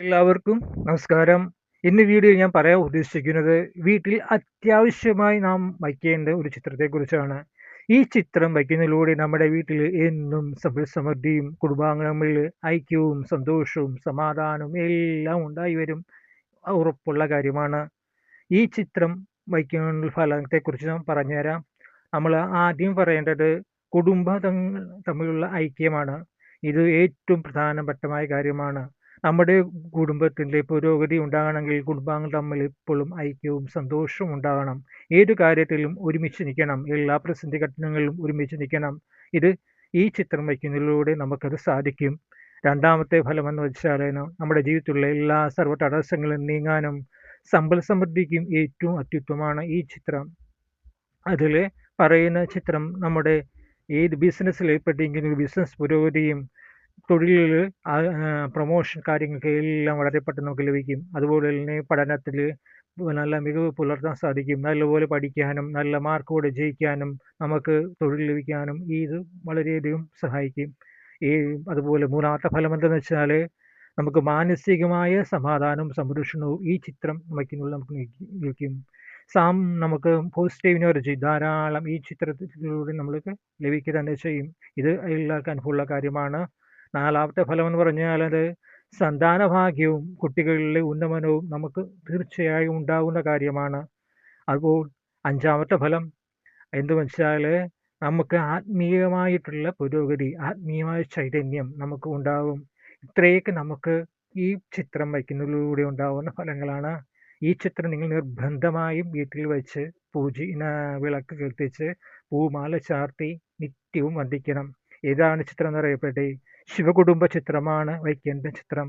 എല്ലാവർക്കും നമസ്കാരം. ഇന്ന് വീഡിയോയിൽ ഞാൻ പറയാൻ ഉദ്ദേശിക്കുന്നത് വീട്ടിൽ അത്യാവശ്യമായി നാം വയ്ക്കേണ്ട ഒരു ചിത്രത്തെക്കുറിച്ചാണ്. ഈ ചിത്രം വയ്ക്കുന്നതിലൂടെ നമ്മുടെ വീട്ടിൽ എന്നും സമൃദ്ധിയും കുടുംബാംഗങ്ങളിൽ ഐക്യവും സന്തോഷവും സമാധാനവും എല്ലാം ഉണ്ടായി വരും. ഉറപ്പുള്ള കാര്യമാണ്. ഈ ചിത്രം വയ്ക്കാനുള്ള ഫലത്തെക്കുറിച്ച് ഞാൻ പറഞ്ഞുതരാം. നമ്മൾ ആദ്യം പറയേണ്ടത് കുടുംബങ്ങൾ തമ്മിലുള്ള ഐക്യമാണ്. ഇത് ഏറ്റവും പ്രധാനപ്പെട്ടമായ കാര്യമാണ്. നമ്മുടെ കുടുംബത്തിൻ്റെ പുരോഗതി ഉണ്ടാകണമെങ്കിൽ കുടുംബാംഗങ്ങൾ തമ്മിൽ എപ്പോഴും ഐക്യവും സന്തോഷവും ഉണ്ടാകണം. ഏതു കാര്യത്തിലും ഒരുമിച്ച് നിൽക്കണം. എല്ലാ പ്രതിസന്ധി ഘട്ടങ്ങളിലും ഒരുമിച്ച് നിൽക്കണം. ഇത് ഈ ചിത്രം വയ്ക്കുന്നതിലൂടെ നമുക്കത് സാധിക്കും. രണ്ടാമത്തെ ഫലമെന്ന് വെച്ചാൽ നമ്മുടെ ജീവിതത്തിലുള്ള എല്ലാ സർവ്വ തടസ്സങ്ങളും നീങ്ങാനും സമ്പൽ സമൃദ്ധിക്കും ഏറ്റവും അത്യുത്തമമാണ് ഈ ചിത്രം. അതിൽ പറയുന്ന ചിത്രം നമ്മുടെ ഏത് ബിസിനസ്സിൽ ഏർപ്പെട്ടെങ്കിലും ബിസിനസ് പുരോഗതിയും തൊഴിലിൽ പ്രൊമോഷൻ കാര്യങ്ങൾക്ക് എല്ലാം വളരെ പെട്ടെന്ന് നമുക്ക് ലഭിക്കും. അതുപോലെ തന്നെ പഠനത്തിൽ നല്ല മികവ് പുലർത്താൻ സാധിക്കും. നല്ലപോലെ പഠിക്കാനും നല്ല മാർക്കോടെ ജയിക്കാനും നമുക്ക് തൊഴിൽ ലഭിക്കാനും ഇത് വളരെയധികം സഹായിക്കും. അതുപോലെ മൂന്നാമത്തെ ഫലം എന്തെന്ന് വെച്ചാൽ നമുക്ക് മാനസികമായ സമാധാനവും സംരക്ഷണവും ഈ ചിത്രം വയ്ക്കുന്നുള്ള നമുക്ക് ലഭിക്കും. നമുക്ക് പോസിറ്റീവ് എനർജി ധാരാളം ഈ ചിത്രത്തിലൂടെ നമ്മൾക്ക് ലഭിക്കുക തന്നെ ചെയ്യും. ഇത് എല്ലാവർക്കും അനുഭവമുള്ള കാര്യമാണ്. നാലാമത്തെ ഫലം എന്ന് പറഞ്ഞാൽ അത് സന്താനഭാഗ്യവും കുട്ടികളിലെ ഉന്നമനവും നമുക്ക് തീർച്ചയായും ഉണ്ടാകുന്ന കാര്യമാണ്. അപ്പോൾ അഞ്ചാമത്തെ ഫലം എന്ന് വെച്ചാൽ നമുക്ക് ആത്മീയമായിട്ടുള്ള പുരോഗതി, ആത്മീയമായ ചൈതന്യം നമുക്ക് ഉണ്ടാകും. ഇത്രയൊക്കെ നമുക്ക് ഈ ചിത്രം വയ്ക്കുന്നതിലൂടെ ഉണ്ടാകുന്ന ഫലങ്ങളാണ്. ഈ ചിത്രം നിങ്ങൾ നിർബന്ധമായും വീട്ടിൽ വെച്ച് വിളക്ക് കത്തിച്ച് പൂമാല ചാർത്തി നിത്യവും വന്ദിക്കണം. ഏതാണ് ചിത്രം എന്നറിയപ്പെട്ടെ? ശിവകുടുംബ ചിത്രമാണ് വയ്ക്കേണ്ട ചിത്രം.